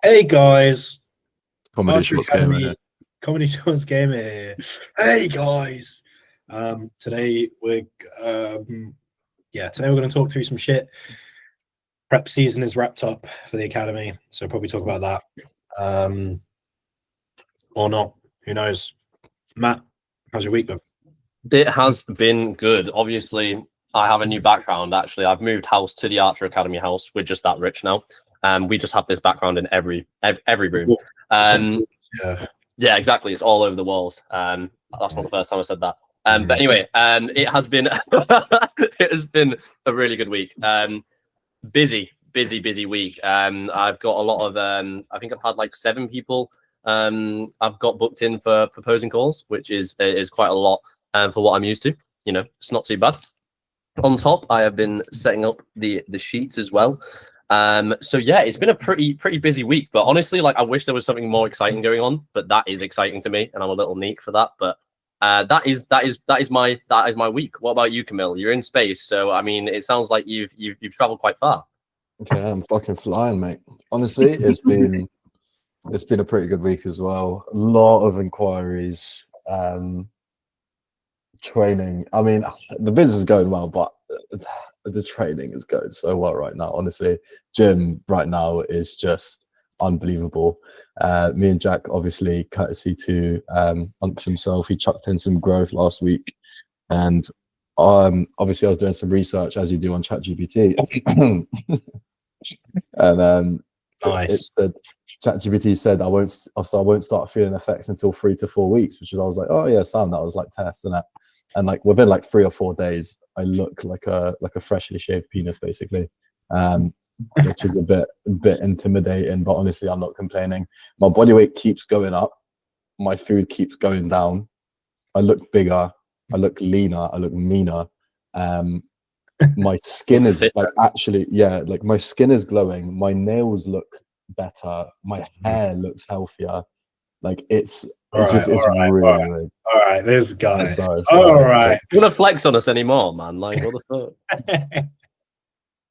Hey guys, Comedy Archery Shorts Gamer Academy, here. Comedy Shorts Gamer here. Hey guys, today we're today we're going to talk through some shit. Prep season is wrapped up for the academy, so probably talk about that, or not. Who knows? Matt, how's your week been? It has been good. Obviously, I have a new background. Actually, I've moved house to the Archer Academy house. We're just that rich now. We just have this background in every room. Yeah, exactly. It's all over the walls. That's not the first time I said that. But anyway, it has been it has been a really good week. Busy week. I've got a lot of I think I've had like 7 people I've got booked in for proposing calls, which is quite a lot for what I'm used to. You know, it's not too bad. On top, I have been setting up the sheets as well. So yeah, it's been a pretty busy week, but honestly, like I wish there was something more exciting going on, but that is exciting to me and I'm a little neat for that. But that is my week. What about you, Camille? You're in space, so I mean, it sounds like you've traveled quite far. Okay, I'm fucking flying, mate. Honestly, it's been a pretty good week as well. A lot of inquiries, training. I mean, the business is going well, but the training is going so well right now. Honestly, gym right now is just unbelievable. Me and Jack, obviously, courtesy to Unks himself, he chucked in some growth last week, and obviously I was doing some research as you do on ChatGPT, and Nice. ChatGPT said I won't start feeling effects until 3 to 4 weeks, which is I was like, oh yeah, sound, that was like test and like within like 3 or 4 days I look like a freshly shaved penis basically, which is a bit intimidating, but honestly I'm not complaining. My body weight keeps going up, my food keeps going down, I look bigger, I look leaner, I look meaner. My skin is like actually, yeah, like my skin is glowing, my nails look better, my hair looks healthier. Like it's really all right, this guy. sorry. All right, You want to flex on us anymore, man? Like what the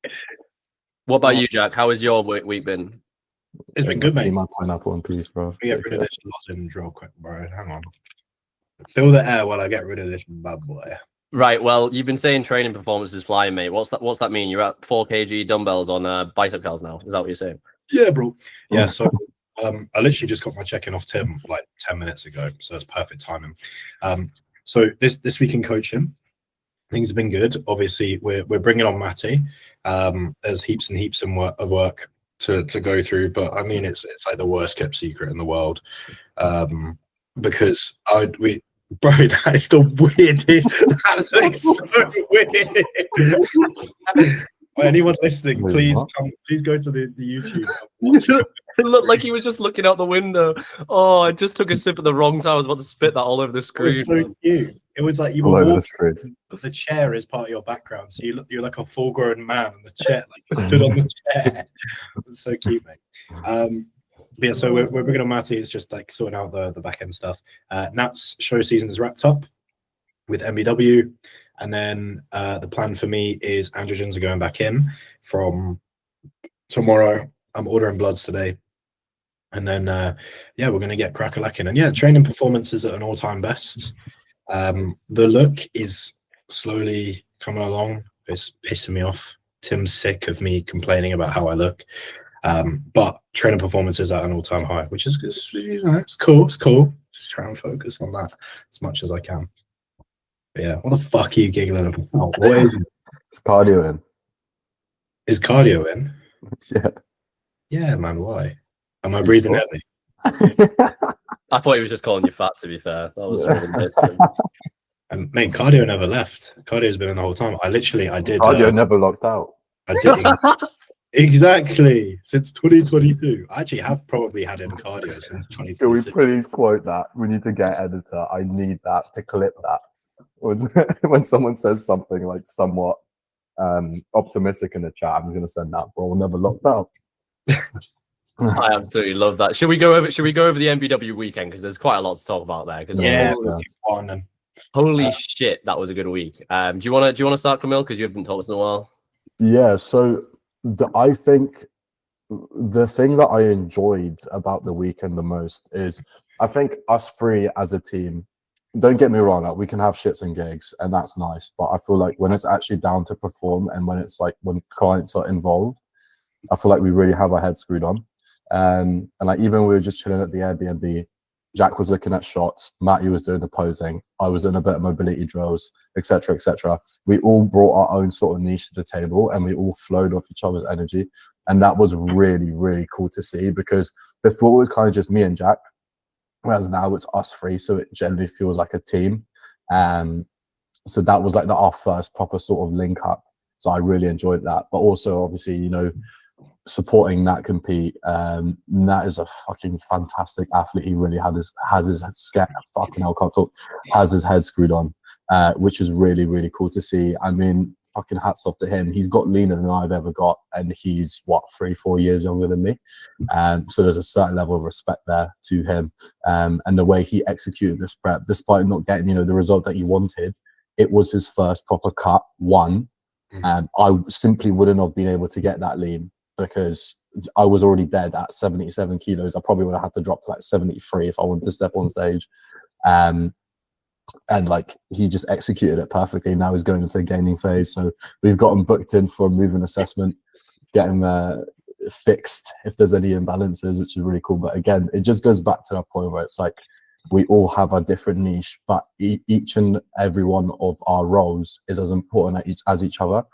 fuck? What about you, Jack? How has your week been? It's been good, mate. My pineapple in peace, bro. Get rid of this lozenge real quick, bro. Hang on. Fill the air while I get rid of this bad boy. Right. Well, you've been saying training performance is flying, mate. What's that mean? You're at 4 kg dumbbells on bicep curls now. Is that what you're saying? Yeah, bro. Yeah. So I literally just got my check-in off Tim like 10 minutes ago, so it's perfect timing. So this week in coaching, things have been good. Obviously, we're bringing on Matty. There's heaps and heaps of work to go through, but I mean it's like the worst kept secret in the world, because bro, that is the weirdest. That looks so weird. Anyone listening, please go to the YouTube. It looked like he was just looking out the window. Oh, I just took a sip at the wrong time. I was about to spit that all over the screen. It was so cute. It was like you were over the screen. The chair is part of your background, so you're like a full-grown man. And the chair, like you stood on the chair. It's so cute, mate. But yeah, so we're bringing on Matty. It's just like sorting out the back end stuff. Nat's show season is wrapped up with MBW, and then the plan for me is androgens are going back in from tomorrow. I'm ordering bloods today, and then yeah, we're gonna get crack-a-lacking. And yeah, training performance is at an all-time best. The look is slowly coming along. It's pissing me off. Tim's sick of me complaining about how I look. But training performance is at an all-time high, which is, you know, it's cool. Just try and focus on that as much as I can. But yeah, what the fuck are you giggling about? What is it? It's cardio in. Is cardio in? Yeah. Yeah, man, why? Am I breathing heavy? I thought he was just calling you fat, to be fair. That was really nice of him. And mate, cardio never left. Cardio's been in the whole time. I did. Cardio never locked out. I did. Exactly. Since 2022. I actually have probably had in cardio since 2022. Can we please quote that? We need to get an editor. I need that to clip that. When someone says something like somewhat optimistic in the chat, I'm going to send that, but we'll never locked out. I absolutely love that. Should we go over the MBW weekend, because there's quite a lot to talk about there? Because yeah, holy shit, that was a good week. Do you want to start, Camille, because you haven't told us in a while? Yeah, so I think the thing that I enjoyed about the weekend the most is I think us three as a team, don't get me wrong, like we can have shits and gigs and that's nice, but I feel like when it's actually down to perform and when it's like when clients are involved, I feel like we really have our heads screwed on. And like even we were just chilling at the Airbnb, Jack was looking at shots, Matty was doing the posing, I was doing a bit of mobility drills, etc., etc. We all brought our own sort of niche to the table and we all flowed off each other's energy. And that was really, really cool to see, because before it was kind of just me and Jack, whereas now it's us three, so it generally feels like a team. So that was like our first proper sort of link up. So I really enjoyed that. But also, obviously, you know, supporting Nat compete. Nat is a fucking fantastic athlete. He really has his head screwed on, which is really, really cool to see. I mean, fucking hats off to him. He's got leaner than I've ever got, and he's 3-4 years younger than me. So there's a certain level of respect there to him. And the way he executed this prep, despite not getting, you know, the result that he wanted, it was his first proper cut. I simply wouldn't have been able to get that lean because I was already dead at 77 kilos. I probably would have had to drop to like 73 if I wanted to step on stage. And like he just executed it perfectly. Now he's going into a gaining phase. So we've got him booked in for a movement assessment, get him fixed if there's any imbalances, which is really cool. But again, it just goes back to that point where it's like we all have a different niche, but each and every one of our roles is as important as each other.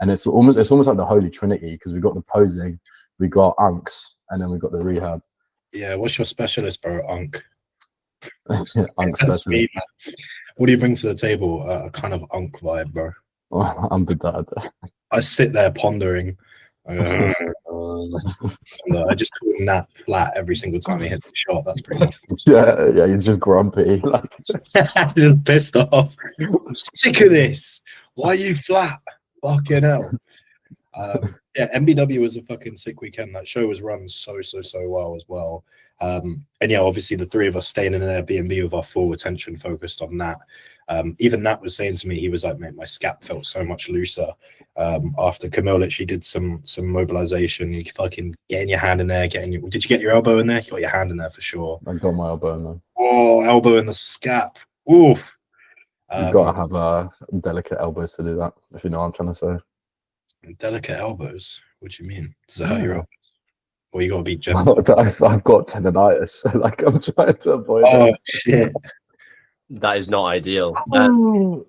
And it's almost like the Holy Trinity, because we've got the posing, we got unks, and then we've got the rehab. Yeah, what's your specialist, bro? Unk. Unk specialist. Me, what do you bring to the table? A kind of unk vibe, bro. I'm the dad. I sit there pondering. I just call him Nat flat every single time he hits a shot. That's pretty much. Yeah, he's just grumpy. Just pissed off. I'm sick of this. Why are you flat? Fucking hell. Yeah, MBW was a fucking sick weekend. That show was run so well as well. And yeah, obviously the three of us staying in an Airbnb with our full attention focused on that. Even Nat was saying to me, he was like, mate, my scap felt so much looser after Camille literally did some mobilization. You fucking getting your hand in there, did you get your elbow in there? You got your hand in there for sure. I got my elbow in there. Oh, elbow in the scap. Oof. You've got to have delicate elbows to do that, if you know what I'm trying to say. Delicate elbows? What do you mean? Does it hurt your elbows? Or you got to be gentle? I've got tendonitis, so like I'm trying to avoid it. Oh, shit. That is not ideal. Into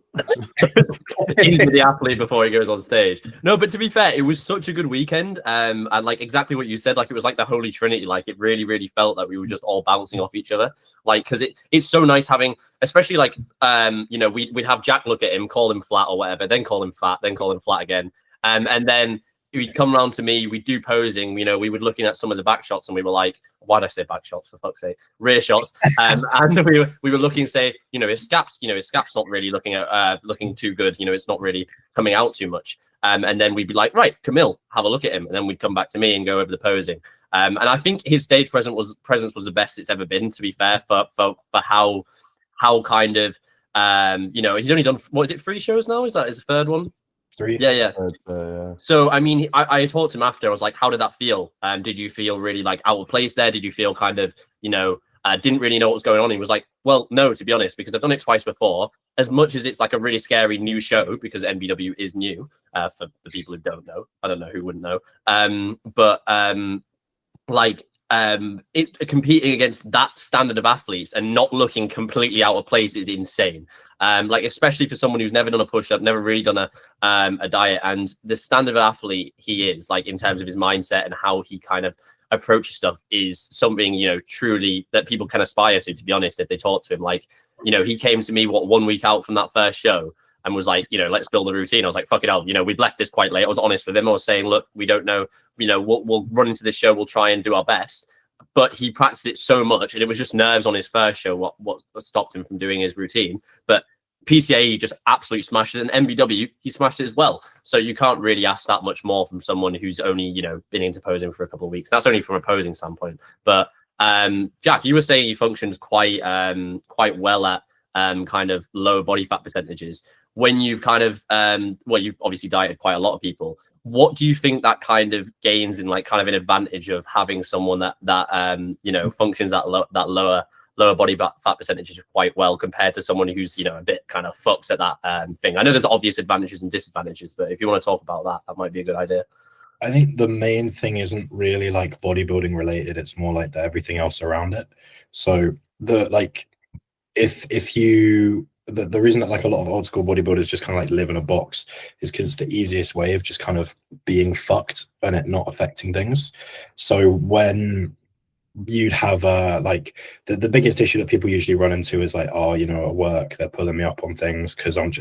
the athlete before he goes on stage. No, but to be fair, it was such a good weekend. And like exactly what you said, like it was like the Holy Trinity. Like it really felt that we were just all bouncing off each other. Like because it's so nice having, especially like you know, we'd have Jack look at him, call him flat or whatever, then call him fat, then call him flat again, and then he'd come around to me, we'd do posing, you know, we were looking at some of the back shots and we were like, why did I say back shots, for fuck's sake, rear shots. And we were looking, say, you know, his scap's not really looking too good, you know, it's not really coming out too much. And then we'd be like, right, Camille, have a look at him. And then we'd come back to me and go over the posing. And I think his stage presence was the best it's ever been, to be fair, for how kind of, you know, he's only done, what is it, 3 shows now? Is that his third one? 3. Yeah. So I mean, I talked to him after. I was like, how did that feel? Did you feel really like out of place there? Did you feel kind of, you know, didn't really know what was going on? He was like, well, no, to be honest, because I've done it twice before. As much as it's like a really scary new show, because MBW is new, for the people who don't know. I don't know who wouldn't know. Competing against that standard of athletes and not looking completely out of place is insane. Like especially for someone who's never done a push-up, never really done a diet, and the standard of athlete he is, like in terms of his mindset and how he kind of approaches stuff, is something, you know, truly that people can aspire to be honest, if they talk to him. Like, you know, he came to me 1 week out from that first show and was like, you know, let's build a routine. I was like, fuck it out. You know, we'd left this quite late. I was honest with him. I was saying, look, we don't know, you know, we'll run into this show. We'll try and do our best. But he practiced it so much, and it was just nerves on his first show what stopped him from doing his routine. But PCA, he just absolutely smashed it, and MBW, he smashed it as well. So you can't really ask that much more from someone who's only, you know, been into posing for a couple of weeks. That's only from a posing standpoint. But Jack, you were saying he functions quite well at kind of low body fat percentages. When you've kind of you've obviously dieted quite a lot of people. what do you think that kind of gains in like kind of an advantage of having someone that you know, functions at lower body fat percentages quite well compared to someone who's, you know, a bit kind of fucked at that thing? I know there's obvious advantages and disadvantages, but if you want to talk about that, that might be a good idea. I think the main thing isn't really like bodybuilding related. It's more like everything else around it. So the like, if you the reason that like a lot of old school bodybuilders just kind of like live in a box is because it's the easiest way of just kind of being fucked and it not affecting things. So when you'd have like the biggest issue that people usually run into is like, oh, you know, at work they're pulling me up on things because I'm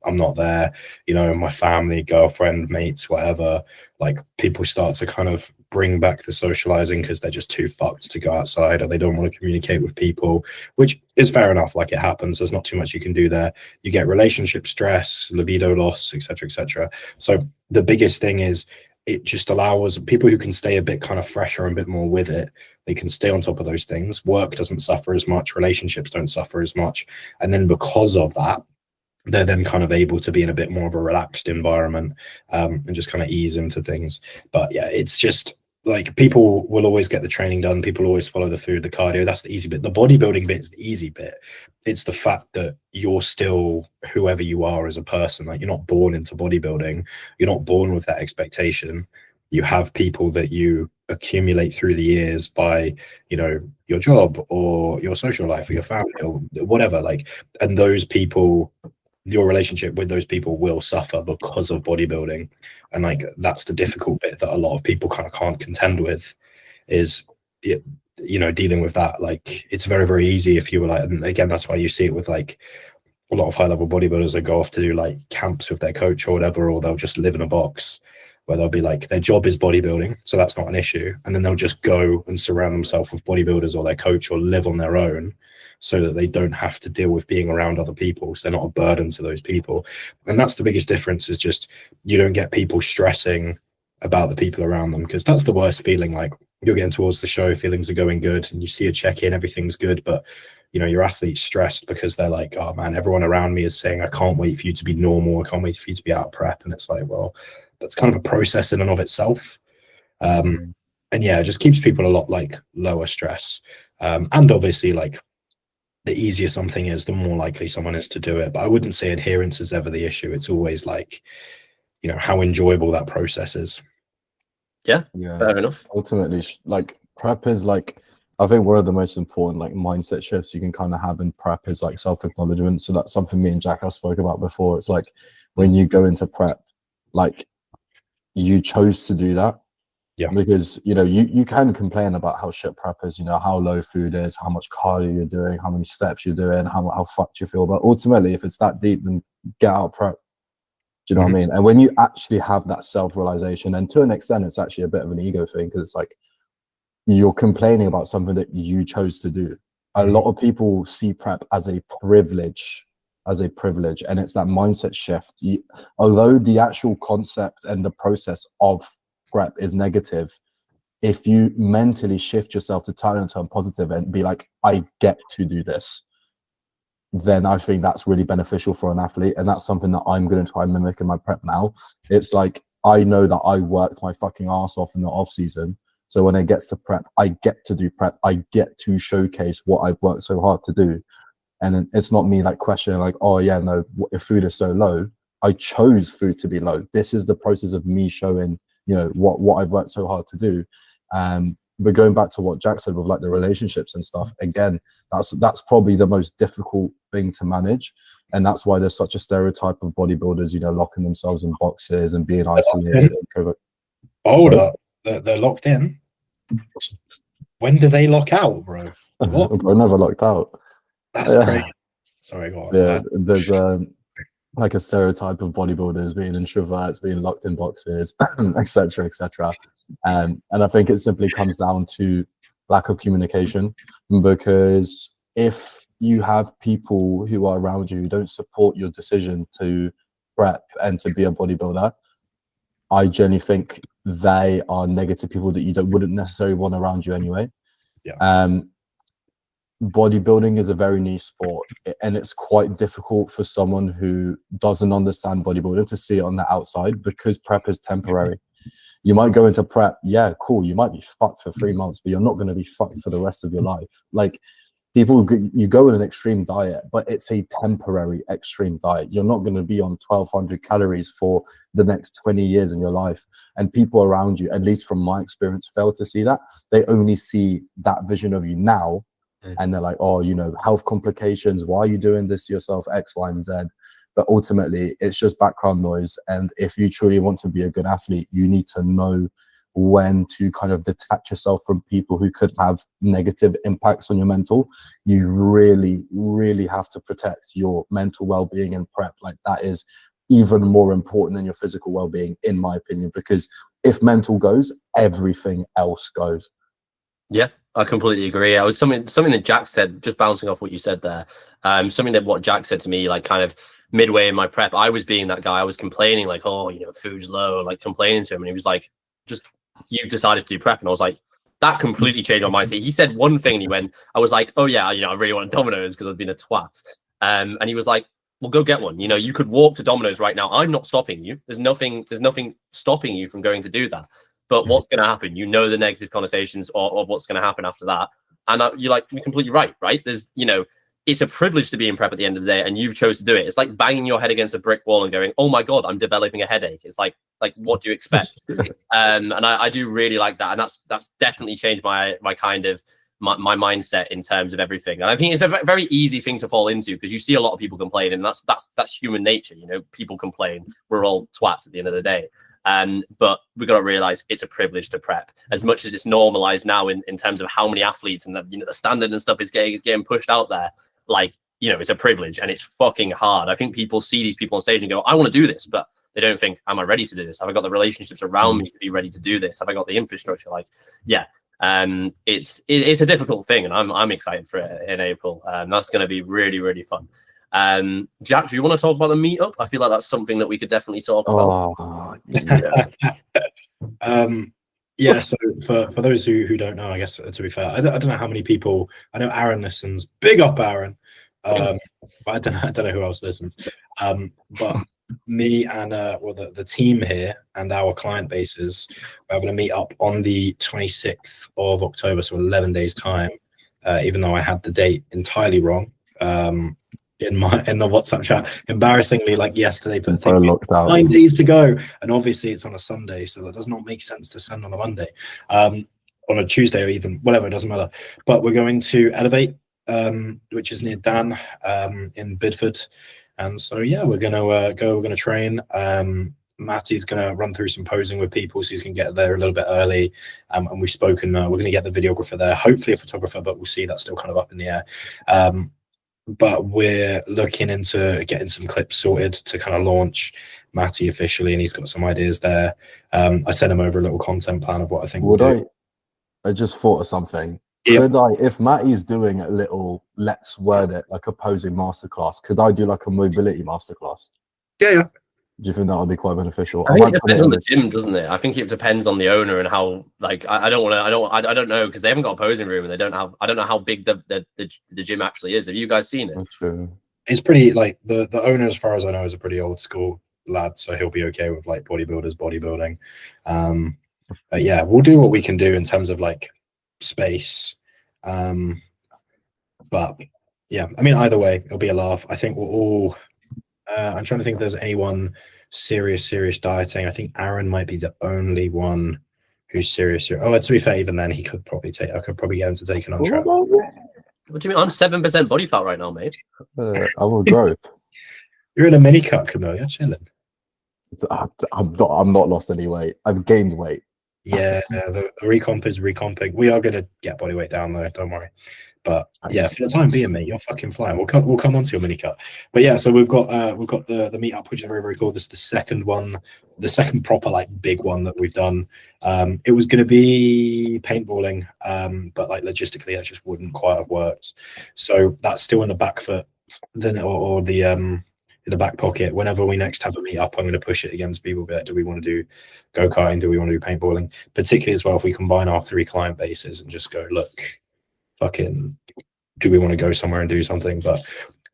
not there, you know, my family, girlfriend, mates, whatever. Like people start to kind of bring back the socializing because they're just too fucked to go outside, or they don't want to communicate with people, which is fair enough. Like it happens, there's not too much you can do there. You get relationship stress, libido loss, etc., etc. So the biggest thing is it just allows people who can stay a bit kind of fresher and a bit more with it. They can stay on top of those things. Work doesn't suffer as much. Relationships don't suffer as much. And then because of that, they're then kind of able to be in a bit more of a relaxed environment and just kind of ease into things. But yeah, it's just like people will always get the training done. People always follow the food, the cardio. That's the easy bit. The bodybuilding bit is the easy bit. It's the fact that you're still whoever you are as a person. Like you're not born into bodybuilding. You're not born with that expectation. You have people that you accumulate through the years by, you know, your job or your social life or your family or whatever. Like, and those people, your relationship with those people will suffer because of bodybuilding. And like that's the difficult bit that a lot of people kind of can't contend with is it, you know, dealing with that. Like it's very, very easy if you were like, and again, that's why you see it with like a lot of high level bodybuilders that go off to do like camps with their coach or whatever, or they'll just live in a box where they'll be like, their job is bodybuilding, so that's not an issue. And then they'll just go and surround themselves with bodybuilders or their coach or live on their own so that they don't have to deal with being around other people. So they're not a burden to those people. And that's the biggest difference, is just you don't get people stressing about the people around them, because that's the worst feeling. Like you're getting towards the show, feelings are going good, and you see a check-in, everything's good, but you know, your athlete's stressed because they're like, oh man, everyone around me is saying, I can't wait for you to be normal. I can't wait for you to be out of prep. And it's like, well, that's kind of a process in and of itself. And yeah, it just keeps people a lot like lower stress. And obviously like the easier something is, the more likely someone is to do it. But I wouldn't say adherence is ever the issue. It's always like, you know, how enjoyable that process is. Yeah, fair enough. Ultimately, like prep is like, I think one of the most important like mindset shifts you can kind of have in prep is like self-acknowledgement. So that's something me and Jack have spoke about before. It's like when you go into prep, like you chose to do that. Yeah. Because, you know, you can complain about how shit prep is, you know, how low food is, how much cardio you're doing, how many steps you're doing, how fucked you feel. But ultimately, if it's that deep, then get out of prep. Do you know what I mean? And when you actually have that self-realization, and to an extent, it's actually a bit of an ego thing, because it's like you're complaining about something that you chose to do. A lot of people see prep as a privilege, and it's that mindset shift. Although the actual concept and the process of prep is negative, if you mentally shift yourself to turn positive and be like, I get to do this, then I think that's really beneficial for an athlete. And that's something that I'm going to try and mimic in my prep now. It's like, I know that I worked my fucking ass off in the off season. So when it gets to prep, I get to do prep. I get to showcase what I've worked so hard to do. And it's not me like questioning like, oh yeah, no, if food is so low, I chose food to be low. This is the process of me showing, you know, what I've worked so hard to do. But going back to what Jack said with like the relationships and stuff, again, that's probably the most difficult thing to manage. And that's why there's such a stereotype of bodybuilders, you know, locking themselves in boxes and being isolated. Hold up, they're locked in. When do they lock out, bro? What? Bro, never locked out. That's crazy. Sorry, go on. Yeah, there's like a stereotype of bodybuilders being introverts, being locked in boxes, etc., etc. And I think it simply comes down to lack of communication, because if you have people who are around you who don't support your decision to prep and to be a bodybuilder, I genuinely think they are negative people that you wouldn't necessarily want around you anyway. Yeah. bodybuilding is a very niche sport, and it's quite difficult for someone who doesn't understand bodybuilding to see it on the outside, because prep is temporary. You might go into prep, yeah, cool, you might be fucked for 3 months, but you're not going to be fucked for the rest of your life. Like, you go in an extreme diet, but it's a temporary extreme diet. You're not going to be on 1,200 calories for the next 20 years in your life. And people around you, at least from my experience, fail to see that. They only see that vision of you now, and they're like, oh, you know, health complications, why are you doing this to yourself, X, Y, and Z? But ultimately, it's just background noise. And if you truly want to be a good athlete, you need to know when to kind of detach yourself from people who could have negative impacts on your mental. You really, really have to protect your mental well-being in prep. Like, that is even more important than your physical well-being, in my opinion, because if mental goes, everything else goes. Yeah, I completely agree. I was something that Jack said, just bouncing off what you said there. Something that what Jack said to me, like kind of midway in my prep, I was being that guy. I was complaining, like, oh, you know, food's low, like complaining to him, and he was like, just, you've decided to do prep. And I was like, that completely changed my mindset. He said one thing, and he went, I was like, oh yeah, you know, I really want Domino's because I've been a twat. And he was like, well, go get one. You know, you could walk to Domino's right now. I'm not stopping you. There's nothing stopping you from going to do that. But what's going to happen? You know, the negative connotations of what's going to happen after that. And you're like, you're completely right? There's, you know, it's a privilege to be in prep at the end of the day, and you've chose to do it. It's like banging your head against a brick wall and going, oh my God, I'm developing a headache. It's like what do you expect? And I do really like that. And that's definitely changed my kind of my mindset in terms of everything. And I think it's a very easy thing to fall into, because you see a lot of people complain, and that's human nature. You know, people complain. We're all twats at the end of the day. But we've got to realize it's a privilege to prep, as much as it's normalized now in terms of how many athletes and the standard and stuff is getting pushed out there. Like, you know, it's a privilege, and it's fucking hard. I think people see these people on stage and go, I want to do this, but they don't think, am I ready to do this? Have I got the relationships around me to be ready to do this? Have I got the infrastructure? Like, yeah. It's a difficult thing, and I'm excited for it in April. That's going to be really, really fun. Jack, do you want to talk about the meetup? I feel like that's something that we could definitely talk about. Oh, yes. Yeah, so for those who don't know, I guess, to be fair, I don't know how many people. I know Aaron listens. Big up, Aaron. But I don't know who else listens. But me and the team here and our client bases, we're having a meet up on the 26th of October, so 11 days time. Even though I had the date entirely wrong. In the WhatsApp chat, embarrassingly, like yesterday, but 9 days to go, and obviously it's on a Sunday, so that does not make sense to send on a Monday, on a Tuesday, or even whatever, it doesn't matter. But we're going to Elevate, which is near Dan, in Bidford, and so yeah, we're gonna go. We're gonna train. Matty's gonna run through some posing with people, so he's gonna get there a little bit early. And we've spoken. We're gonna get the videographer there, hopefully a photographer, but we'll see. That's still kind of up in the air. But we're looking into getting some clips sorted to kind of launch Matty officially, and he's got some ideas there. I sent him over a little content plan of what I think we'll do. I just thought of something. Yep. Could I, if Matty's doing a little, let's word it, like a posing masterclass, could I do like a mobility masterclass? Yeah. Do you think that would be quite beneficial? I think it depends on the gym, doesn't it? I think it depends on the owner and how. Like, I don't know, because they haven't got a posing room, and they don't have. I don't know how big the gym actually is. Have you guys seen it? That's true. It's pretty, like, the owner, as far as I know, is a pretty old school lad, so he'll be okay with like bodybuilding. But yeah, we'll do what we can do in terms of like space. But yeah, I mean, either way, it'll be a laugh. I think we're all. I'm trying to think if there's anyone serious dieting. I think Aaron might be the only one who's serious. Oh, to be fair, even then, he could probably take. I could probably get him to take an on track. What do you mean? I'm 7% body fat right now, mate. I will grow. You're in a mini cut, Camille. You're chilling. I'm not lost any weight. I've gained weight. Yeah, the recomp is recomping. We are gonna get body weight down though. Don't worry. But yeah, for the time being, mate, you're fucking flying. We'll come on to your mini cut. But yeah, so we've got the meetup, which is very, very cool. This is the second one, the second proper like big one that we've done. It was going to be paintballing, but like logistically, that just wouldn't quite have worked. So that's still in the back foot, then or the in the back pocket. Whenever we next have a meetup, I'm going to push it against people. But do we want to do go-karting? Do we want to do paintballing? Particularly as well, if we combine our 3 client bases and just go, look, fucking do we want to go somewhere and do something? But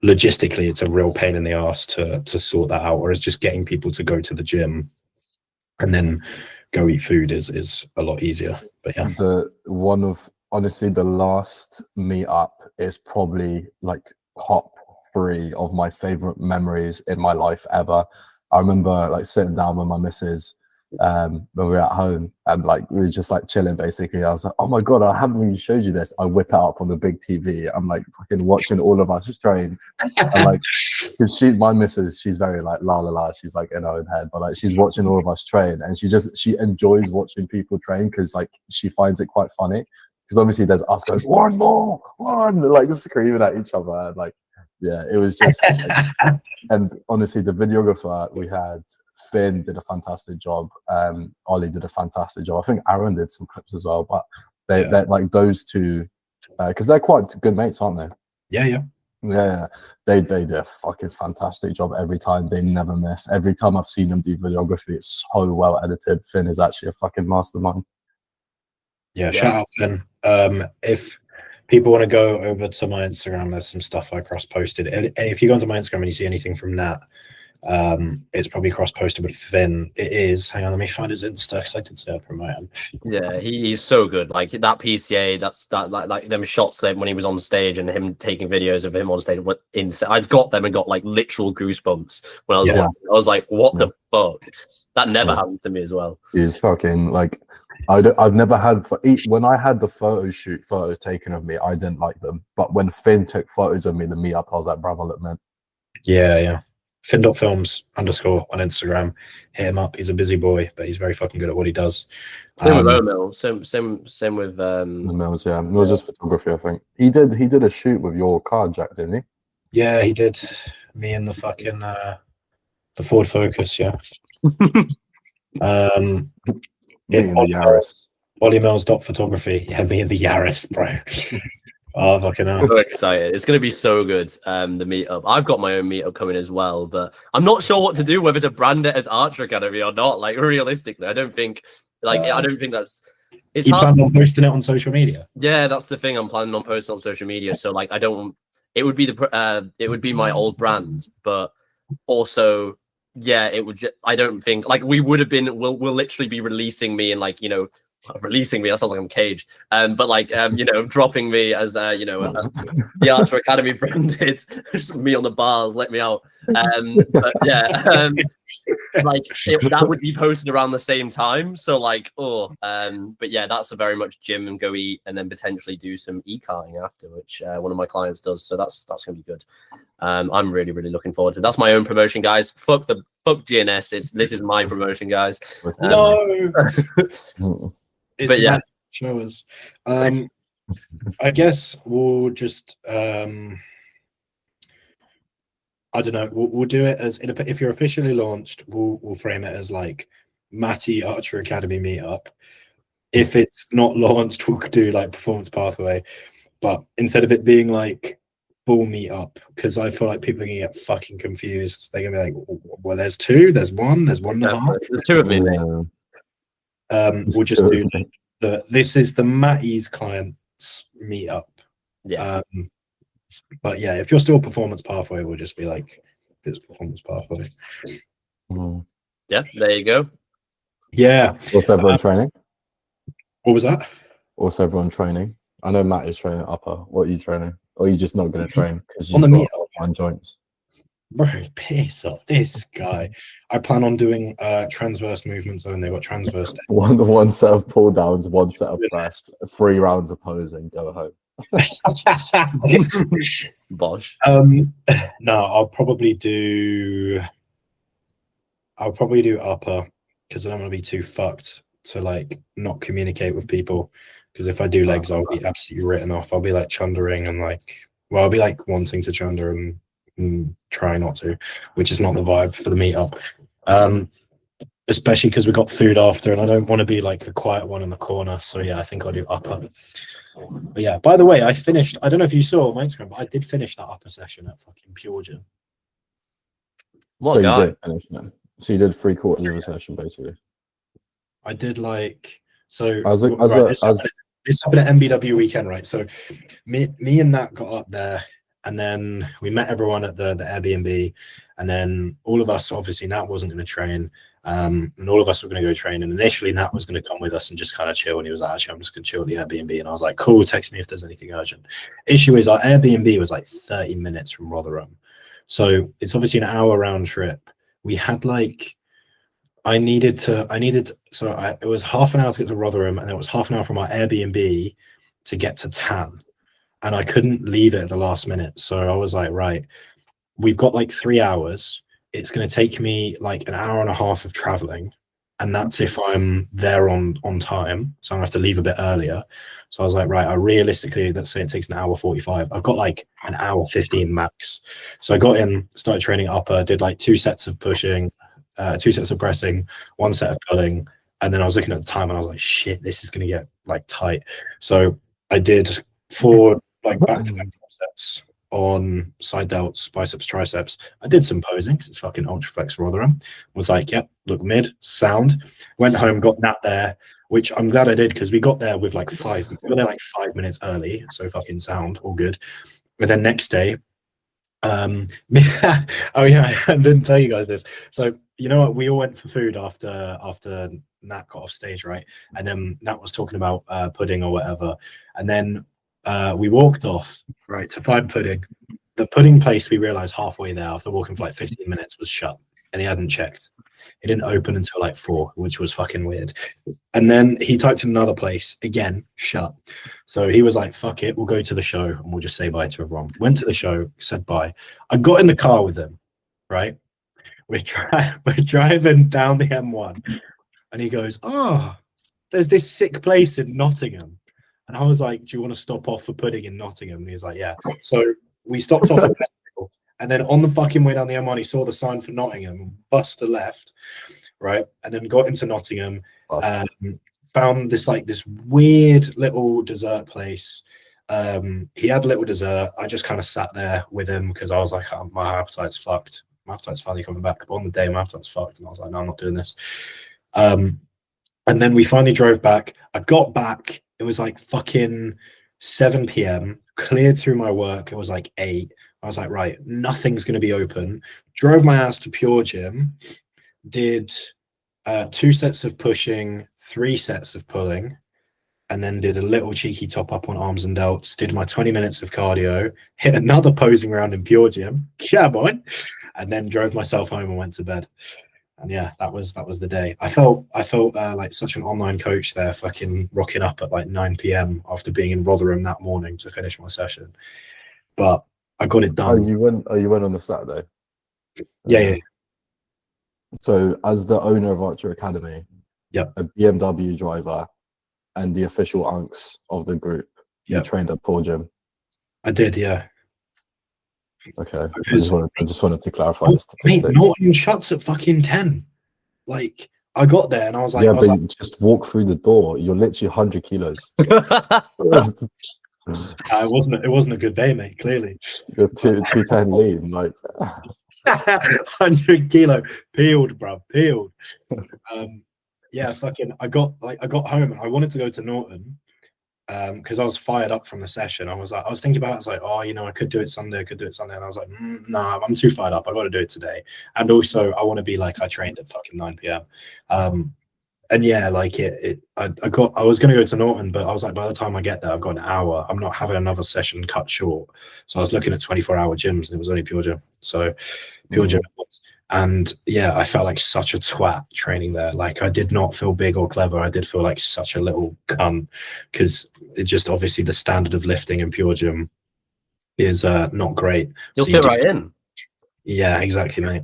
logistically, it's a real pain in the ass to sort that out. Whereas just getting people to go to the gym and then go eat food is a lot easier. But yeah, honestly, the last meetup is probably like top 3 of my favorite memories in my life ever. I remember like sitting down with my missus when we were at home, and like we were just like chilling basically. I was like, oh my god, I haven't even showed you this. I whip it up on the big TV. I'm like fucking watching all of us train, and like because my missus, she's very like la la la, she's like in her own head, but like she's watching all of us train, and she enjoys watching people train because like she finds it quite funny, because obviously there's us going one more, like screaming at each other, and like yeah, it was just like, and honestly the videographer we had, Finn, did a fantastic job. Ollie did a fantastic job. I think Aaron did some clips as well, but they're like those two, because they're quite good mates, aren't they? Yeah. They did a fucking fantastic job every time. They never miss. Every time I've seen them do videography, it's so well edited. Finn is actually a fucking mastermind. Yeah, shout out Finn. If people want to go over to my Instagram, there's some stuff I cross-posted. And if you go onto my Instagram and you see anything from that, it's probably cross-posted with Finn. It is. Hang on, let me find his Insta because I did say I'll promote him. Yeah, he's so good. Like that PCA, that like them shots when he was on stage and him taking videos of him on stage. What insane! I got them and got like literal goosebumps when I was watching. I was like, what the fuck? That never happened to me as well. He's fucking like. I've never had when I had the photos taken of me, I didn't like them. But when Finn took photos of me, the meetup, I was like, bravo, look, man. Yeah. Finn.films_ on Instagram. Hit him up. He's a busy boy, but he's very fucking good at what he does. Same with Omil. Same with Mills, yeah. Mills is photography, I think. He did a shoot with your car, Jack, didn't he? Yeah, he did. Me and the fucking the Ford Focus, yeah. Ollie Mills photography. Yeah, me and the Yaris, bro. Oh, fucking hell. I'm so excited. It's going to be so good, the meetup. I've got my own meetup coming as well, but I'm not sure what to do, whether to brand it as Archer Academy or not. Like, realistically, I don't think that's... It's you plan on posting it on social media? Yeah, that's the thing. I'm planning on posting on social media. So, like, it would be my old brand, but also... Yeah, it would. I don't think like we would have been. We'll literally be releasing me and like releasing me. That sounds like I'm caged. But like dropping me as the Archer Academy branded, just me on the bars, let me out. But yeah, that would be posted around the same time. So like, but yeah, that's a very much gym and go eat, and then potentially do some e-karting after, which one of my clients does. So that's gonna be good. I'm really looking forward to it. That's my own promotion, guys. Fuck GNS. This is my promotion, guys. No. But yeah, show us. I guess we'll just I don't know. We'll do it as if you're officially launched. We'll frame it as like Matty Archer Academy meetup. If it's not launched, we'll do like Performance Pathway. But instead of it being like full meetup, because I feel like people are gonna get fucking confused. They're gonna be like, well, there's two, there's one and a half. There's two of me. We'll just do this is the Matty's clients meetup. Yeah. But yeah, if you're still Performance Pathway, we'll just be like, it's Performance Pathway. Yeah, there you go. Yeah. What's everyone training? What was that? What's everyone training? I know Matt is training upper. What are you training? Or are you just not going to train because you've got fine joints? Bro, piss off this guy. I plan on doing transverse movements only. What transverse? One set of pull downs, one set of press, 3 rounds of posing, go home. Bosh. No, I'll probably do upper because I don't want to be too fucked to like not communicate with people. Because if I do legs, I'll be absolutely written off. I'll be like chundering and like, well, I'll be like wanting to chunder and try not to, which is not the vibe for the meetup. Especially because we got food after, and I don't want to be like the quiet one in the corner. So yeah, I think I'll do upper. But yeah, by the way, I finished. I don't know if you saw on my Instagram, but I did finish that upper session at fucking Pure Gym. What so guy? You did finish them. So you did 3/4 of the session basically. I did like so. this happened at MBW weekend, right? So me and Nat got up there, and then we met everyone at the Airbnb, and then all of us, obviously Nat wasn't going to train, and all of us were going to go train. And initially Nat was going to come with us and just kind of chill, and he was like, actually, I'm just going to chill at the Airbnb. And I was like, cool, text me if there's anything urgent. Issue is our Airbnb was like 30 minutes from Rotherham, so it's obviously an hour round trip. We had like it was half an hour to get to Rotherham, and it was half an hour from our Airbnb to get to Tann, and I couldn't leave it at the last minute. So I was like, right, we've got like 3 hours. It's going to take me like an hour and a half of traveling, and that's if I'm there on time. So I'm gonna have to leave a bit earlier. So I was like, right, I realistically, let's say it takes an hour 45. I've got like an hour 15 max. So I got in, started training upper, did like 2 sets of pushing, 2 sets of pressing, 1 set of pulling, and then I was looking at the time and I was like, shit, this is going to get like tight. So I did 4 like back-to-back sets on side delts, biceps, triceps. I did some posing because it's fucking Ultraflex Rotherham. Was like, yep, look mid, sound. Went home, got Nat there, which I'm glad I did because we got there with like 5 minutes early, so fucking sound, all good. And then next day, oh yeah, I didn't tell you guys this. So you know what? We all went for food after Nat got off stage, right? And then Nat was talking about pudding or whatever, and then we walked off right to find pudding. The pudding place we realized halfway there after walking for like 15 minutes was shut, and he hadn't checked. It didn't open until like 4, which was fucking weird. And then he typed in another place, again, shut. So he was like, fuck it, we'll go to the show and we'll just say bye to everyone. Went to the show, said bye. I got in the car with him, right? We're driving down the M1, and he goes, oh, there's this sick place in Nottingham. And I was like, do you want to stop off for pudding in Nottingham? And he was like, yeah. So we stopped off at Petrol, and then on the fucking way down the M1, he saw the sign for Nottingham, bust a left, right? And then got into Nottingham, found this weird little dessert place. He had little dessert. I just kind of sat there with him because I was like, oh, my appetite's fucked. My appetite's finally coming back. But on the day, my appetite's fucked. And I was like, no, I'm not doing this. And then we finally drove back. I got back. It was like fucking 7 p.m. Cleared through my work. It was like 8. I was like, right, nothing's going to be open. Drove my ass to Pure Gym. Did 2 sets of pushing, 3 sets of pulling, and then did a little cheeky top up on arms and delts. Did my 20 minutes of cardio. Hit another posing round in Pure Gym. Yeah, boy. And then drove myself home and went to bed. And yeah, that was the day. I felt like such an online coach there, fucking rocking up at like 9 p.m. after being in Rotherham that morning to finish my session. But I got it done. You went on the Saturday? Yeah. So as the owner of Archer Academy, yep, a BMW driver, and the official unks of the group, you trained at Pure Gym? I did, yeah. Okay, I just wanted to clarify this. Mate, Norton shuts at fucking 10. Like, I got there and I was like, you just walk through the door. You're literally 100 kilos. It wasn't a good day, mate. Clearly, you're 210 lean, like 100 kilo, peeled, bro, peeled. Yeah, fucking. I got home and I wanted to go to Norton. Because I was fired up from the session. I was thinking about it. I was like, oh, I could do it Sunday. And I was like, no, I'm too fired up. I got to do it today. And also, I want to be like I trained at fucking 9 p.m. And yeah, like I was going to go to Norton, but I was like, by the time I get there, I've got an hour. I'm not having another session cut short. So I was looking at 24-hour gyms, and it was only Pure Gym. So Pure Gym. And yeah, I felt like such a twat training there. Like, I did not feel big or clever. I did feel like such a little cunt, because it just obviously the standard of lifting in Pure Gym is not great. You'll fit right in. Yeah, exactly, mate.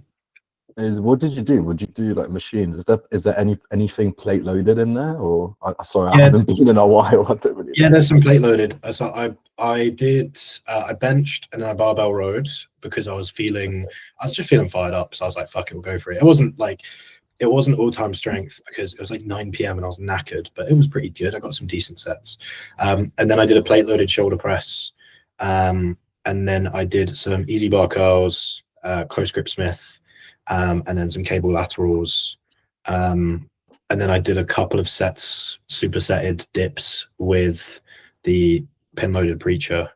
What did you do? Would you do like machines? Is there anything plate loaded in there? Or sorry, I haven't been in a while. I don't really know. There's some plate loaded. So I benched and then I barbell rode because I was just feeling fired up. So I was like, fuck it, we'll go for it. It wasn't all-time strength because it was like 9 p.m. and I was knackered, but it was pretty good. I got some decent sets. And then I did a plate loaded shoulder press. And then I did some easy bar curls, close grip Smith, and then some cable laterals. And and then I did a couple of sets, supersetted dips with the pin loaded preacher,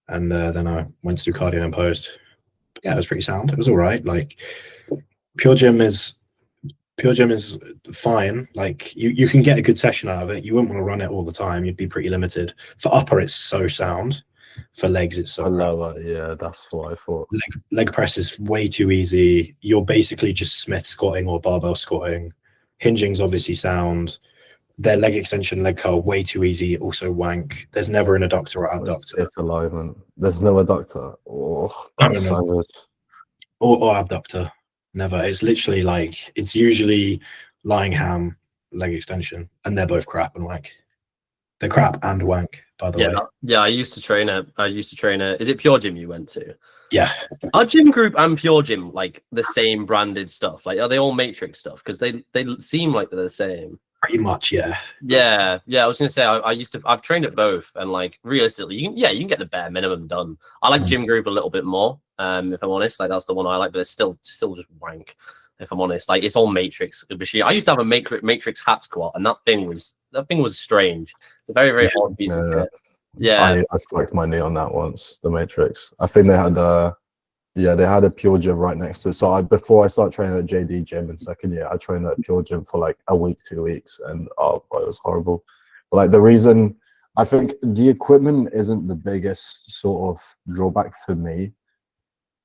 and then I went to do cardio and post. Yeah, it was pretty sound. It was all right. Like pure gym is fine. Like you can get a good session out of it. You wouldn't want to run it all the time. You'd be pretty limited. For upper, it's so sound. For legs, it's so lower. Yeah, that's what I thought. Leg press is way too easy. You're basically just Smith squatting or barbell squatting. Hinging's obviously sound. Their leg extension, leg curl, way too easy. Also wank. There's never an adductor or abductor. It's alignment. There's no adductor. Oh, that's savage. Or abductor. Never. It's literally like, it's usually lying ham, leg extension, and they're both crap and wank. They're crap and wank, by the way. Yeah, I used to train at is it Pure Gym you went to? Yeah. Are Gym Group and Pure Gym like the same branded stuff? Like, are they all Matrix stuff? Because they seem like they're the same. Pretty much, yeah. Yeah. I was gonna say I've trained at both, and like realistically, you can get the bare minimum done. I like Gym Group a little bit more, if I'm honest. Like that's the one I like, but it's still just wank, if I'm honest. Like it's all Matrix machine. I used to have a Matrix hat squat, and that thing was strange. It's a very, very hard piece of kit. Yeah. I flicked my knee on that once, the Matrix. I think they had a Pure Gym right next to it. So before I started training at JD Gym in second year, I trained at Pure Gym for like a week, 2 weeks, and it was horrible. But like the reason, I think the equipment isn't the biggest sort of drawback for me,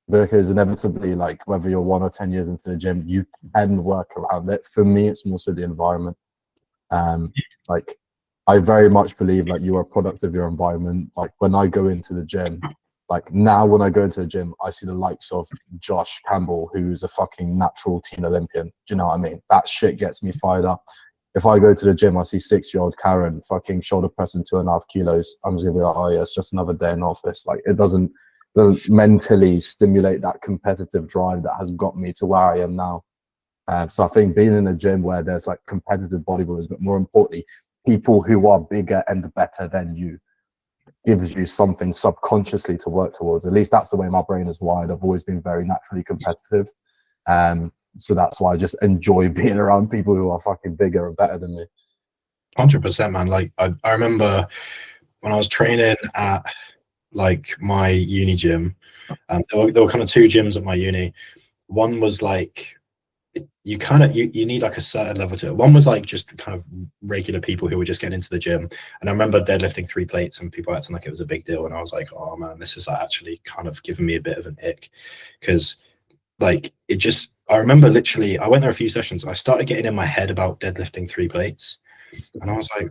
because inevitably, like whether you're 1 or 10 years into the gym, you can work around it. For me, it's more so the environment. Like I very much believe like you are a product of your environment. Like when I go into the gym, like now when I go into the gym, I see the likes of Josh Campbell, who's a fucking natural teen Olympian. Do you know what I mean? That shit gets me fired up. If I go to the gym, I see 6-year-old Karen fucking shoulder pressing 2.5 kilos. I'm just gonna be like, oh yeah, it's just another day in office. Like it doesn't mentally stimulate that competitive drive that has got me to where I am now. So I think being in a gym where there's like competitive bodybuilders, but more importantly, people who are bigger and better than you, gives you something subconsciously to work towards. At least that's the way my brain is wired. I've always been very naturally competitive. So that's why I just enjoy being around people who are fucking bigger and better than me. 100%, man. Like I remember when I was training at like my uni gym, there were kind of 2 gyms at my uni. One was like, you need like a certain level to it. One was like just kind of regular people who were just getting into the gym, and I remember deadlifting 3 plates and people acting like it was a big deal, and I was like, oh man, this is actually kind of giving me a bit of an ick, because like I remember literally I went there a few sessions, I started getting in my head about deadlifting 3 plates, and I was like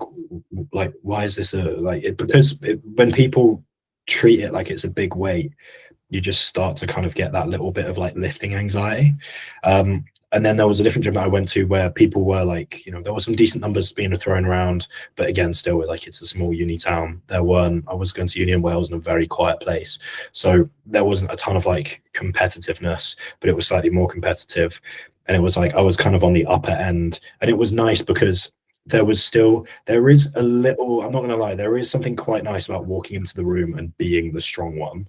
why is this when people treat it like it's a big weight, you just start to kind of get that little bit of like lifting anxiety. And then there was a different gym that I went to where people were like, there were some decent numbers being thrown around, but again, still like it's a small uni town. I was going to uni in Wales in a very quiet place. So there wasn't a ton of like competitiveness, but it was slightly more competitive. And it was like, I was kind of on the upper end, and it was nice because there is a little, I'm not going to lie, there is something quite nice about walking into the room and being the strong one.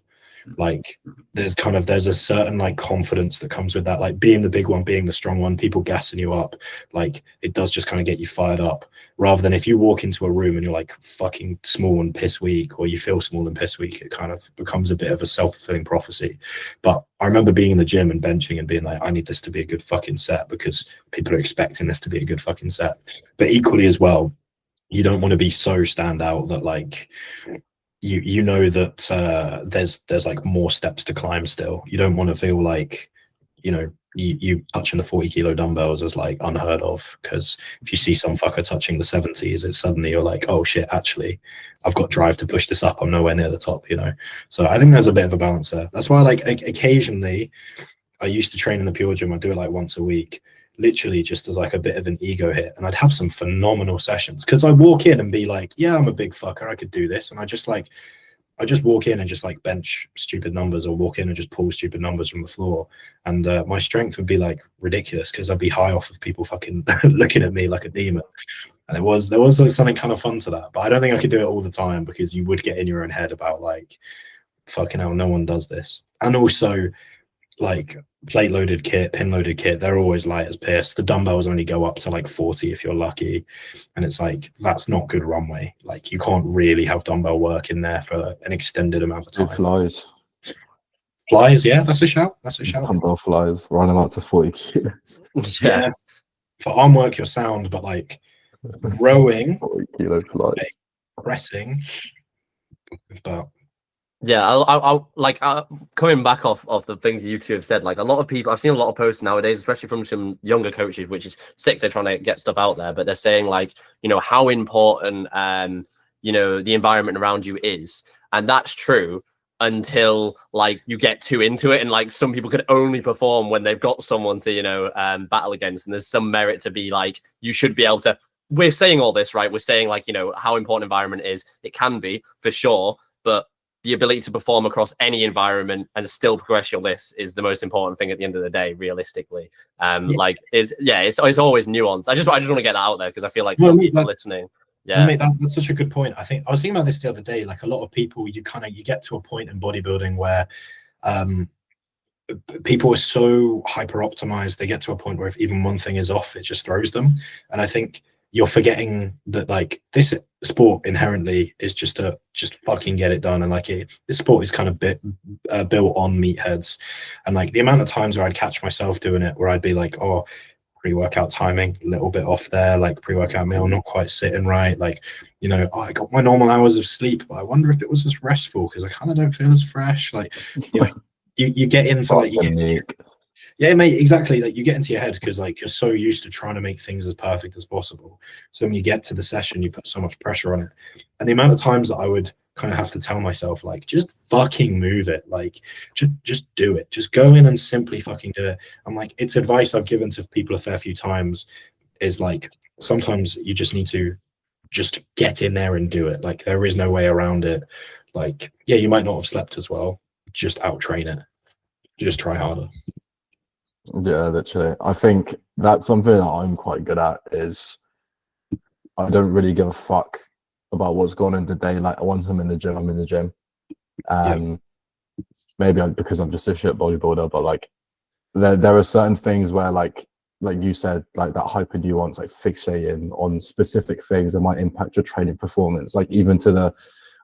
Like there's a certain like confidence that comes with that, like being the big one, being the strong one, people gassing you up. Like it does just kind of get you fired up, rather than if you walk into a room and you're like fucking small and piss weak, or you feel small and piss weak, it kind of becomes a bit of a self-fulfilling prophecy. But I remember being in the gym and benching and being like, I need this to be a good fucking set, because people are expecting this to be a good fucking set. But equally as well, you don't want to be so stand out that like you know that there's like more steps to climb still. You don't want to feel like you touching the 40 kilo dumbbells is like unheard of, because if you see some fucker touching the 70s, it's suddenly you're like, oh shit, actually I've got drive to push this up, I'm nowhere near the top. So I think there's a bit of a balance there. That's why like occasionally I used to train in the Pure Gym. I'd do it like once a week, literally just as like a bit of an ego hit, and I'd have some phenomenal sessions, because I walk in and be like, yeah, I'm a big fucker, I could do this, and I just walk in and just like bench stupid numbers, or walk in and just pull stupid numbers from the floor, and my strength would be like ridiculous, because I'd be high off of people fucking looking at me like a demon. And there was like something kind of fun to that, but I don't think I could do it all the time, because you would get in your own head about like, fucking hell, no one does this. And also like plate loaded kit, pin loaded kit, they're always light as piss. The dumbbells only go up to like 40 if you're lucky. And it's like, that's not good runway. Like, you can't really have dumbbell work in there for an extended amount of time. It flies. Flies, yeah, that's a shout. That's a shout. Dumbbell flies, running up to 40 kilos. Yeah. For arm work, you're sound, but like rowing, 40 kilo flies. like, pressing, but yeah, I'll like coming back off of the things you two have said. Like, a lot of people, I've seen a lot of posts nowadays, especially from some younger coaches, which is sick. They're trying to get stuff out there, but they're saying like, you know, how important you know, the environment around you is, and that's true until like you get too into it, and like some people can only perform when they've got someone to, you know, battle against, and there's some merit to be like, you should be able to. We're saying all this, right? We're saying like, you know, how important environment is. It can be for sure, but the ability to perform across any environment and still progress your list is the most important thing at the end of the day, realistically. Like, it's always nuanced. I just want to get that out there because I feel like some people listening. Yeah, mate, that's such a good point. I think I was thinking about this the other day. Like, a lot of people, you get to a point in bodybuilding where people are so hyper optimized. They get to a point where if even one thing is off, it just throws them. And I think you're forgetting that like this sport inherently is just to fucking get it done. And like this sport is kind of built on meatheads. And like the amount of times where I'd catch myself doing it, where I'd be like, oh, pre-workout timing a little bit off there, like pre-workout meal not quite sitting right, like, you know, oh, I got my normal hours of sleep, but I wonder if it was as restful because I kind of don't feel as fresh. Like, you know, you get into like yeah, mate, exactly. Like, you get into your head because like you're so used to trying to make things as perfect as possible. So when you get to the session, you put so much pressure on it. And the amount of times that I would kind of have to tell myself, like, just fucking move it. Like, just do it. Just go in and simply fucking do it. I'm like, it's advice I've given to people a fair few times, is like, sometimes you just need to just get in there and do it. Like, there is no way around it. Like, yeah, you might not have slept as well. Just out train it. Just try harder. Yeah, literally. I think that's something that I'm quite good at, is I don't really give a fuck about what's going on in the day. Like, once I'm in the gym, I'm in the gym. Maybe because I'm just a shit bodybuilder, but like there are certain things where like you said, like that hyper nuance, like fixating on specific things that might impact your training performance. Like, even to the,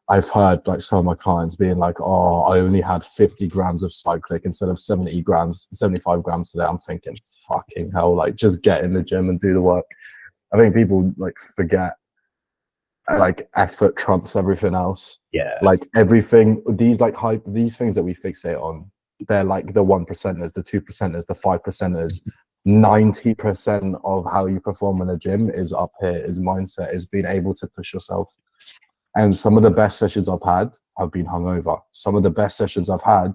I've heard like some of my clients being like, oh, I only had 50 grams of cyclic instead of 75 grams today. I'm thinking, fucking hell, like, just get in the gym and do the work. I think people like forget, like, effort trumps everything else. Yeah. Like, everything, these like these things that we fixate on, they're like the 1%ers, the 2%ers, the 5%ers. 90% of how you perform in the gym is up here, is mindset, is being able to push yourself. And some of the best sessions I've had have been hungover. Some of the best sessions I've had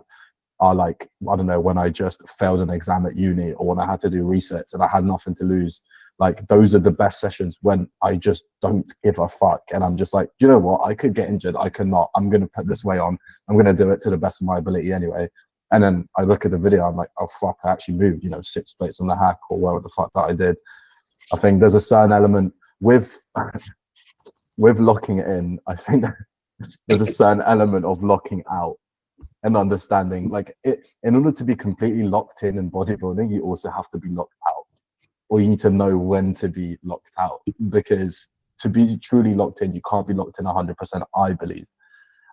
are like, I don't know, when I just failed an exam at uni, or when I had to do resets and I had nothing to lose. Like, those are the best sessions when I just don't give a fuck. And I'm just like, you know what? I could get injured. I could not. I'm going to put this weight on. I'm going to do it to the best of my ability anyway. And then I look at the video. I'm like, oh, fuck, I actually moved, 6 plates on the hack, or whatever the fuck that I did. I think there's a certain element with locking it in. I think there's a certain element of locking out and understanding, like, in order to be completely locked in bodybuilding, you also have to be locked out, or you need to know when to be locked out, because to be truly locked in, you can't be locked in 100%, I believe.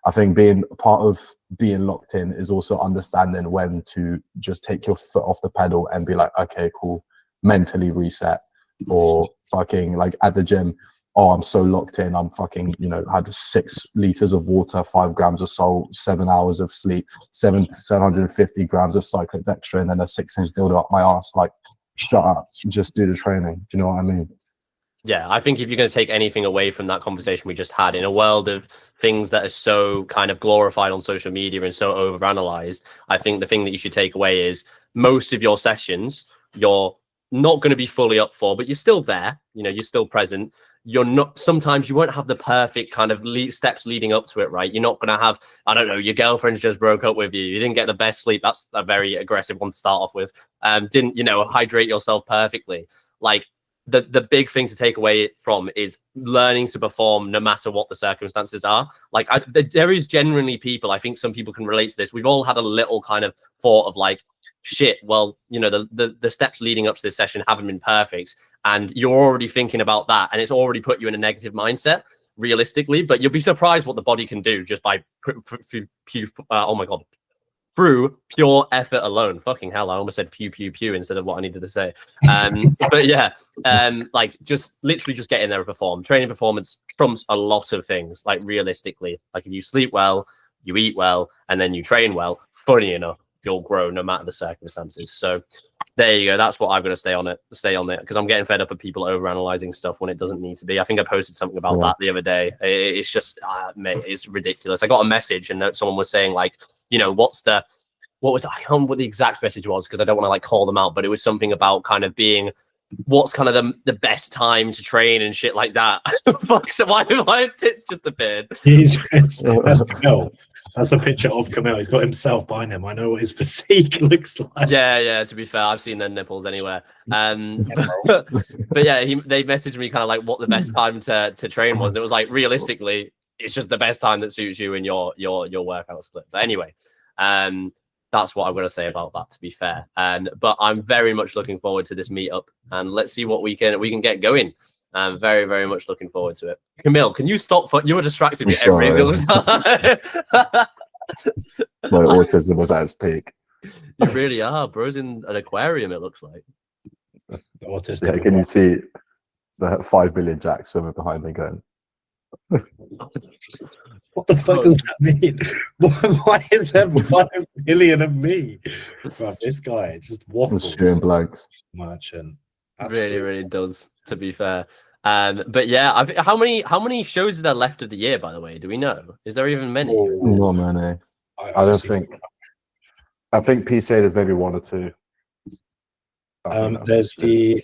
I think being part of being locked in is also understanding when to just take your foot off the pedal and be like, okay, cool, mentally reset. Or fucking like at the gym, oh, I'm so locked in, I'm fucking, had 6 liters of water, 5 grams of salt, 7 hours of sleep, 750 grams of cyclodextrin, and a 6-inch dildo up my ass. Like, shut up, just do the training. Do you know what I mean? Yeah, I think if you're going to take anything away from that conversation we just had, in a world of things that are so kind of glorified on social media and so overanalyzed, I think the thing that you should take away is most of your sessions, you're not going to be fully up for, but you're still there. You're still present. You're not, sometimes you won't have the perfect kind of steps leading up to it, right? You're not going to have, I don't know, your girlfriend just broke up with you. You didn't get the best sleep. That's a very aggressive one to start off with. Didn't, hydrate yourself perfectly. Like, the big thing to take away from is learning to perform no matter what the circumstances are. Like, there is genuinely people, I think some people can relate to this. We've all had a little kind of thought of like, shit, well, you know, the steps leading up to this session haven't been perfect, and you're already thinking about that, and it's already put you in a negative mindset realistically. But you'll be surprised what the body can do just by oh my god, through pure effort alone. Fucking hell, I almost said pew pew pew instead of what I needed to say. But yeah, like just literally just get in there and perform. Training performance trumps a lot of things. Like realistically, like if you sleep well, you eat well, and then you train well, funny enough, you'll grow no matter the circumstances. So there you go. That's what I've got to stay on it, because I'm getting fed up of people overanalyzing stuff when it doesn't need to be. I think I posted something about that the other day. It's just, mate, it's ridiculous. I got a message and someone was saying like, you know, what was, I can't remember what the exact message was because I don't want to like call them out, but it was something about kind of being, what's kind of the best time to train and shit like that. Fuck, so why have my tits just appeared? That's Camille. That's a picture of Camille. He's got himself behind him. I know what his physique looks like. Yeah. To be fair, I've seen their nipples anywhere. But yeah, they messaged me kind of like what the best time to train was. And it was like realistically, it's just the best time that suits you in your workout split. But anyway, that's what I'm going to say about that. To be fair, but I'm very much looking forward to this meetup, and let's see what we can get going. I'm very, very much looking forward to it. Camille, can you stop? You were distracting me every single time. My autism was at its peak. You really are. Bro's in an aquarium, it looks like. Autistic. Yeah, can you see the 5 billion jacks swimming behind me going? What the fuck does that mean? Why is there 5 billion of me? Bro, this guy just waffles. Shooting blanks. Much and really does, to be fair. But yeah, how many shows is there left of the year, by the way? Do we know? Is there even many? Not many. I don't think. I think PCA there's maybe 1 or 2. There's the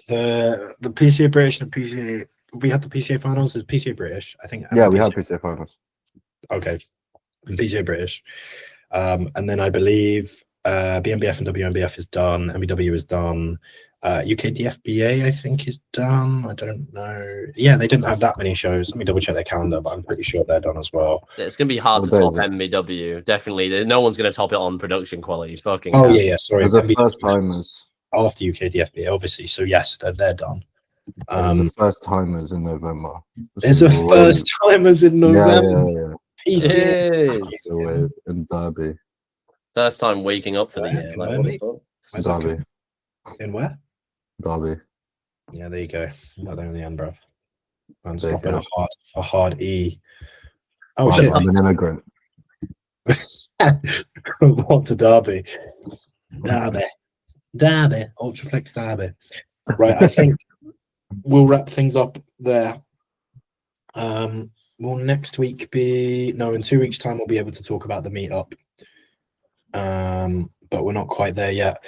PCA British and PCA. We had the PCA finals. There's PCA British, I think. Yeah, we have PCA finals. Okay, and PCA British, and then I believe BMBF and WMBF is done. MBW is done. UKDFBA, I think, is done. I don't know. Yeah, they didn't have that many shows. Let me double check their calendar, but I'm pretty sure they're done as well. It's going to be hard to top MBW. Definitely. No one's going to top it on production quality. Fucking hell. Yeah. Sorry. The first timers. After UKDFBA, obviously. So, yes, they're done. There's the first timers in November. There's a first timers in November. Yeah. In Derby. First time waking up for the year. Like, Derby. In where? Derby. Yeah, there you go. Right there in the end, bruv. I'm stopping a hard E. Oh shit! I'm an immigrant. What to Derby? Derby. Ultraflex Derby. Right, I think we'll wrap things up there. Will next week be? No, in 2 weeks' time we'll be able to talk about the meetup. But we're not quite there yet.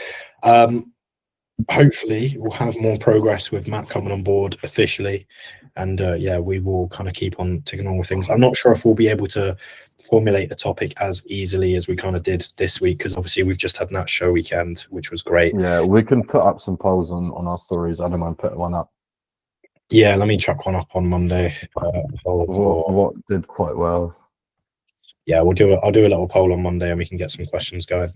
Hopefully we'll have more progress with Matt coming on board officially, and we will kind of keep on ticking on with things. I'm not sure if we'll be able to formulate a topic as easily as we kind of did this week, because obviously we've just had that show weekend, which was great. Yeah, we can put up some polls on our stories. I don't mind putting one up. Yeah, let me chuck one up on Monday. What did quite well. Yeah, I'll do a little poll on Monday and we can get some questions going.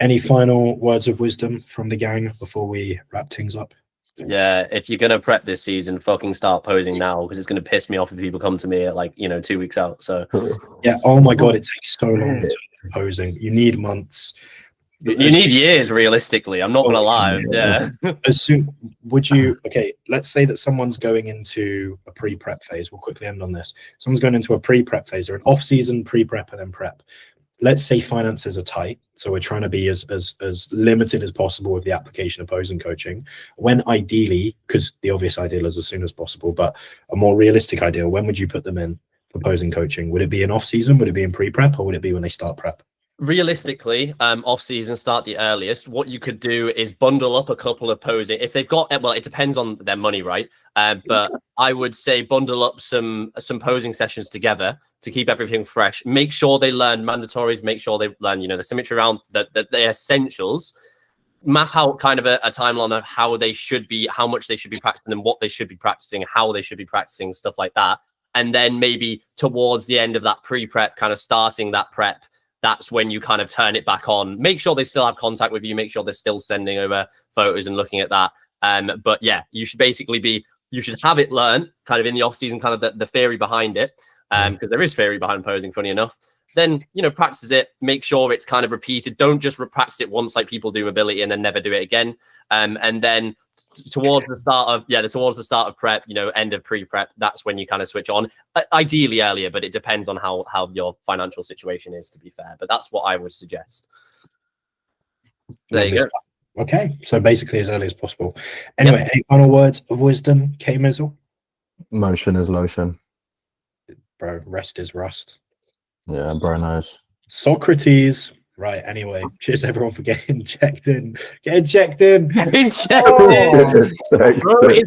Any final words of wisdom from the gang before we wrap things up? Yeah, if you're going to prep this season, fucking start posing now, because it's going to piss me off if people come to me at 2 weeks out. So yeah, oh my God, it takes so long to posing. You need months. You need years, realistically. I'm not going to lie. Yeah. As soon okay, let's say that someone's going into a pre-prep phase. We'll quickly end on this. Someone's going into a pre-prep phase or an off-season pre-prep and then prep. Let's say finances are tight. So we're trying to be as limited as possible with the application of posing coaching. When ideally, because the obvious ideal is as soon as possible, but a more realistic ideal, when would you put them in for posing coaching? Would it be in off-season? Would it be in pre-prep? Or would it be when they start prep? Realistically, off season start the earliest. What you could do is bundle up a couple of posing if they've got. Well, it depends on their money, right? But I would say bundle up some posing sessions together to keep everything fresh. Make sure they learn mandatories. Make sure they learn, the symmetry around the essentials. Map out kind of a timeline of how they should be, how much they should be practicing, and what they should be practicing, how they should be practicing, stuff like that. And then maybe towards the end of that pre-prep, kind of starting that prep. that's when you kind of turn it back on. Make sure they still have contact with you. Make sure they're still sending over photos and looking at that. But yeah, you should have it learn kind of in the off season, kind of the theory behind it. Because there is theory behind posing, funny enough. Then, practice it, make sure it's kind of repeated. Don't just practice it once like people do mobility and then never do it again. And then towards the start of prep, end of pre-prep, that's when you kind of switch on. Ideally earlier, but it depends on how your financial situation is, to be fair. But that's what I would suggest. There you go. Okay, so basically as early as possible. Anyway, any final words of wisdom, K Mizzle? Motion is lotion. Bro, rest is rust. Yeah, bro knows. Socrates. Right, anyway, cheers everyone for getting checked in. Getting checked in. Bro, it's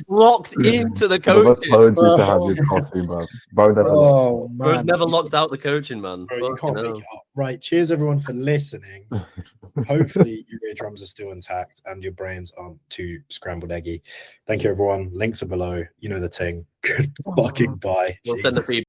locked into the coaching. I told you to have your coffee, bro. Bro's never locked out the coaching, man. Bro, you can't make it up. Right, cheers everyone for listening. Hopefully your eardrums are still intact and your brains aren't too scrambled eggy. Thank you, everyone. Links are below. You know the thing. Good fucking bye. We'll send the feedback.